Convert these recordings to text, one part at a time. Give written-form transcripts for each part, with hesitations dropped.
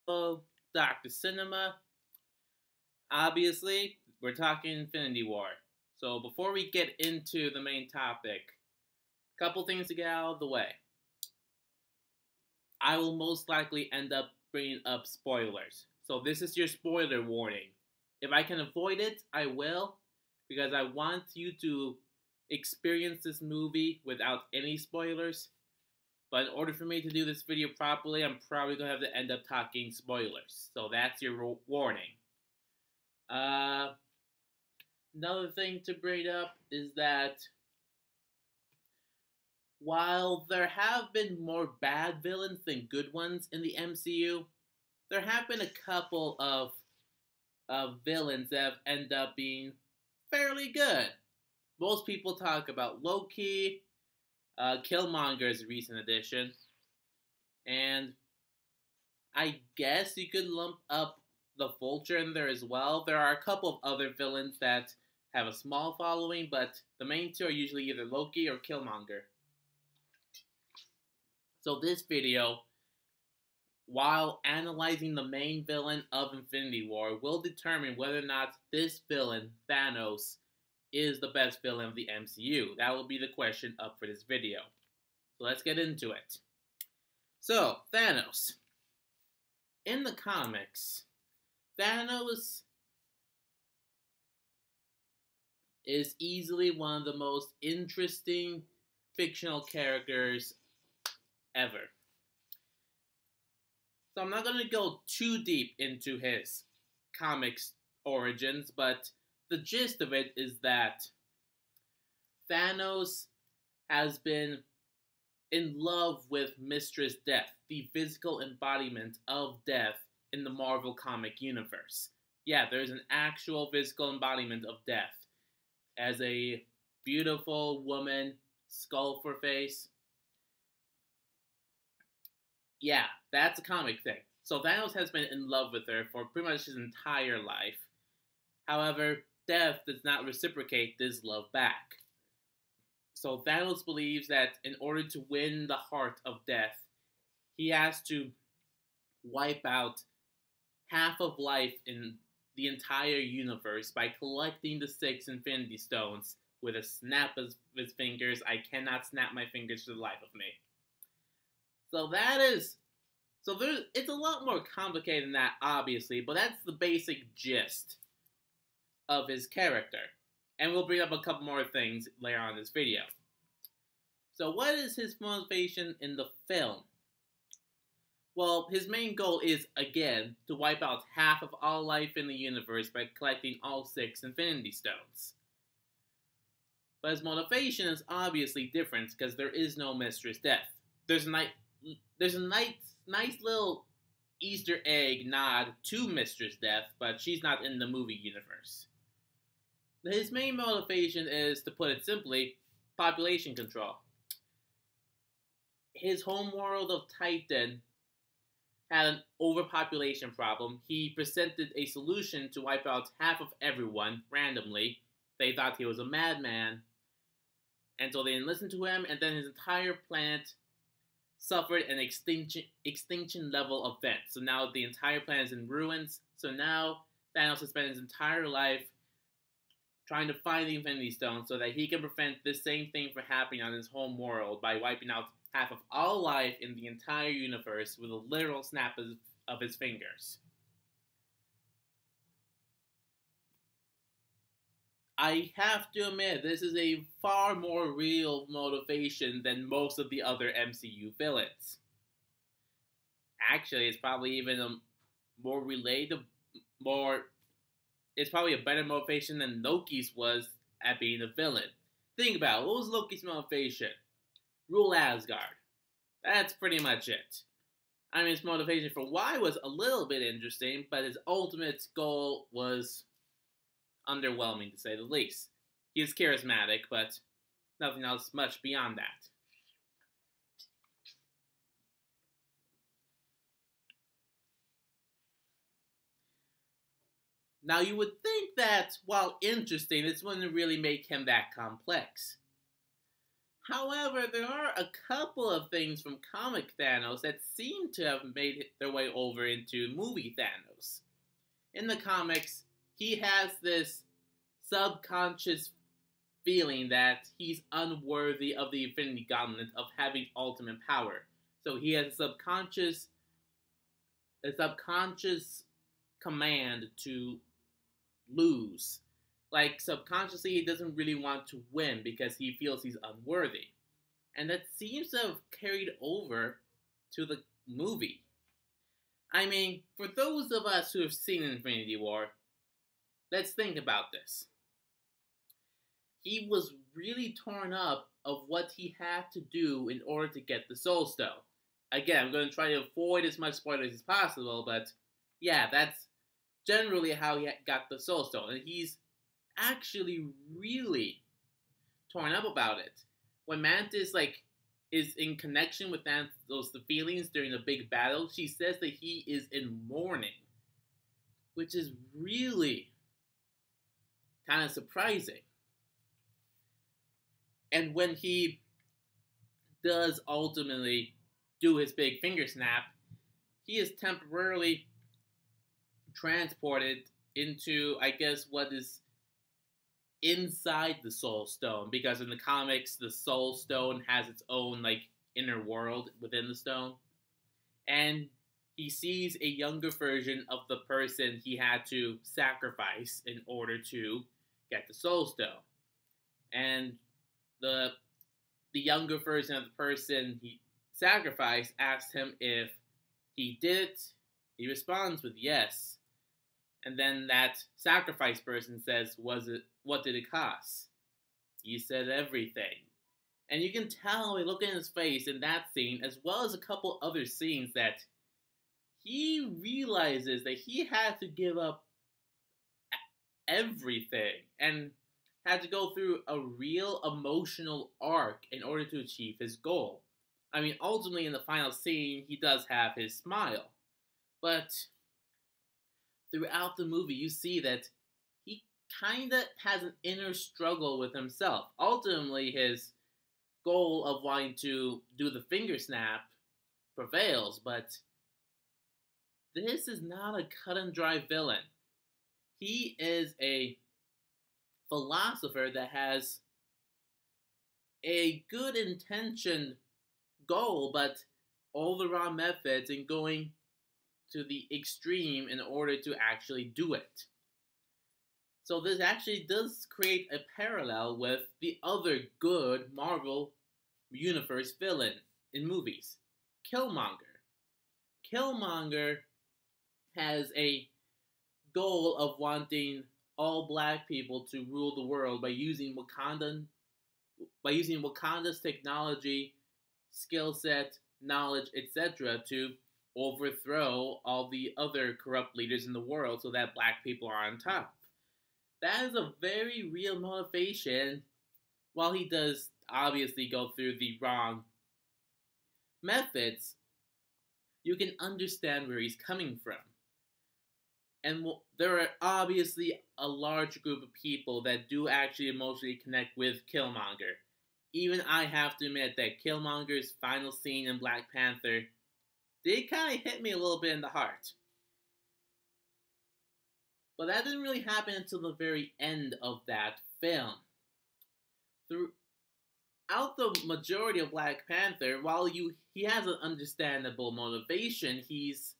Oh, Dr. Cinema. Obviously, we're talking Infinity War. So before we get into the main topic, a couple things to get out of the way. I will most likely end up bringing up spoilers. So this is your spoiler warning. If I can avoid it, I will, because I want you to experience this movie without any spoilers. But in order for me to do this video properly, I'm probably going to have to end up talking spoilers. So that's your warning. Uh, Another thing to bring up is that while there have been more bad villains than good ones in the MCU, there have been a couple of villains that have ended up being fairly good. Most people talk about Loki, Killmonger's recent addition, and I guess you could lump up the Vulture in there as well. There are a couple of other villains that have a small following, but the main two are usually either Loki or Killmonger. So this video, while analyzing the main villain of Infinity War, will determine whether or not this villain, Thanos, is the best villain of the MCU. That will be the question up for this video. So let's get into it. So, Thanos. In the comics, Thanos is easily one of the most interesting fictional characters ever. So I'm not going to go too deep into his comics origins, but the gist of it is that Thanos has been in love with Mistress Death, the physical embodiment of death in the Marvel comic universe. Yeah, there's an actual physical embodiment of death as a beautiful woman, skull for face. Yeah, that's a comic thing. So Thanos has been in love with her for pretty much his entire life. However, Death does not reciprocate this love back. So Thanos believes that in order to win the heart of Death, he has to wipe out half of life in the entire universe by collecting the 6 Infinity Stones with a snap of his fingers. I cannot snap my fingers for the life of me. So it's a lot more complicated than that, obviously, but that's the basic gist of his character. And we'll bring up a couple more things later on in this video. So what is his motivation in the film? Well, his main goal is, again, to wipe out half of all life in the universe by collecting all 6 Infinity Stones. But his motivation is obviously different because there is no Mistress Death. There's a nice little Easter egg nod to Mistress Death, but she's not in the movie universe. His main motivation is, to put it simply, population control. His homeworld of Titan had an overpopulation problem. He presented a solution to wipe out half of everyone randomly. They thought he was a madman, and so they didn't listen to him, and then his entire planet suffered an extinction level event. So now the entire planet is in ruins. So now Thanos has spent his entire life trying to find the Infinity Stone so that he can prevent this same thing from happening on his home world by wiping out half of all life in the entire universe with a literal snap of his fingers. I have to admit, this is a far more real motivation than most of the other MCU villains. Actually, it's probably even it's probably a better motivation than Loki's was at being a villain. Think about it. What was Loki's motivation? Rule Asgard. That's pretty much it. I mean, his motivation for why was a little bit interesting, but his ultimate goal was underwhelming, to say the least. He is charismatic, but nothing else much beyond that. Now, you would think that, while interesting, this wouldn't really make him that complex. However, there are a couple of things from comic Thanos that seem to have made their way over into movie Thanos. In the comics, he has this subconscious feeling that he's unworthy of the Infinity Gauntlet of having ultimate power. So he has a subconscious command to lose. Like subconsciously, he doesn't really want to win because he feels he's unworthy, and that seems to have carried over to the movie. I mean, for those of us who have seen Infinity War, let's think about this. He was really torn up of what he had to do in order to get the Soul Stone. Again, I'm going to try to avoid as much spoilers as possible, but yeah, that's generally how he got the Soul Stone, and he's actually really torn up about it. When Mantis is in connection with those the feelings during the big battle, she says that he is in mourning, which is really kind of surprising. And when he does ultimately do his big finger snap, he is temporarily transported into, I guess, what is inside the Soul Stone, because in the comics, the Soul Stone has its own inner world within the stone, and he sees a younger version of the person he had to sacrifice in order to get the Soul Stone, and the younger version of the person he sacrificed asks him if he did it. He responds with yes. And then that sacrifice person says, what did it cost? He said everything. And you can tell by looking at his face in that scene, as well as a couple other scenes, that he realizes that he had to give up everything and had to go through a real emotional arc in order to achieve his goal. I mean, ultimately in the final scene, he does have his smile. But throughout the movie, you see that he kind of has an inner struggle with himself. Ultimately, his goal of wanting to do the finger snap prevails, but this is not a cut and dry villain. He is a philosopher that has a good intentioned goal, but all the wrong methods and going to the extreme in order to actually do it. So this actually does create a parallel with the other good Marvel Universe villain in movies, Killmonger. Killmonger has a goal of wanting all black people to rule the world by using Wakanda's technology, skill set, knowledge, etc. to overthrow all the other corrupt leaders in the world so that black people are on top. That is a very real motivation. While he does obviously go through the wrong methods, you can understand where he's coming from. And there are obviously a large group of people that do actually emotionally connect with Killmonger. Even I have to admit that Killmonger's final scene in Black Panther did kind of hit me a little bit in the heart. But that didn't really happen until the very end of that film. Throughout the majority of Black Panther, while he has an understandable motivation, he's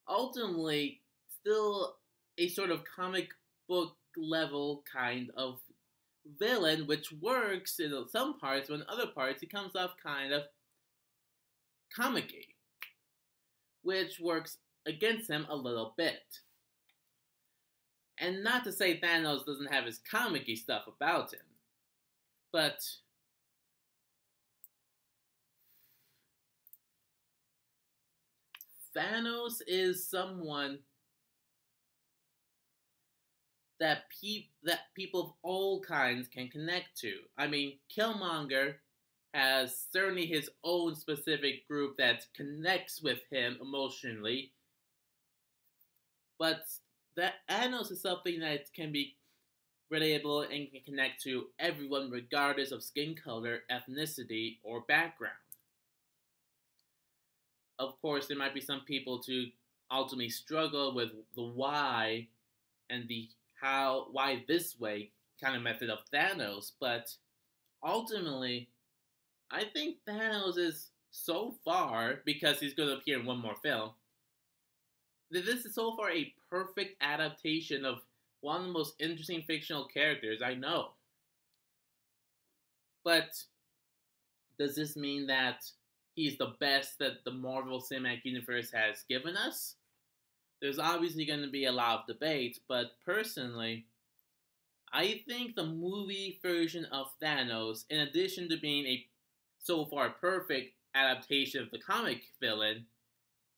ultimately still a sort of comic book level kind of villain, which works in some parts, but in other parts he comes off kind of comic-y, which works against him a little bit. And not to say Thanos doesn't have his comic-y stuff about him, but Thanos is someone that people of all kinds can connect to. I mean, Killmonger has certainly his own specific group that connects with him emotionally, but that Thanos is something that can be relatable and can connect to everyone regardless of skin color, ethnicity, or background. Of course, there might be some people to ultimately struggle with the why and the how, why this way kind of method of Thanos, but ultimately, I think Thanos is so far, because he's going to appear in one more film, that this is so far a perfect adaptation of one of the most interesting fictional characters I know. But does this mean that he's the best that the Marvel Cinematic Universe has given us? There's obviously going to be a lot of debate, but personally, I think the movie version of Thanos, in addition to being a so far perfect adaptation of the comic villain,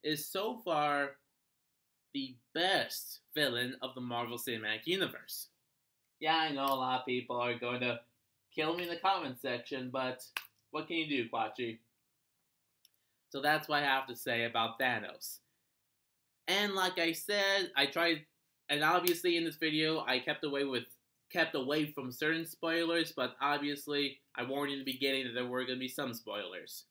is so far the best villain of the Marvel Cinematic Universe. Yeah, I know a lot of people are going to kill me in the comment section, but what can you do, Quachi? So that's what I have to say about Thanos. And like I said, I tried, and obviously in this video, I kept away from certain spoilers, but obviously I warned you in the beginning that there were going to be some spoilers.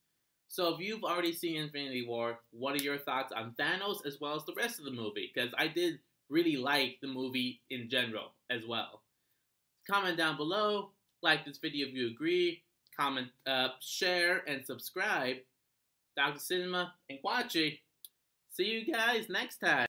So if you've already seen Infinity War, what are your thoughts on Thanos as well as the rest of the movie? Because I did really like the movie in general as well. Comment down below, like this video if you agree, comment, share, and subscribe. Dr. Cinema and Quachi. See you guys next time.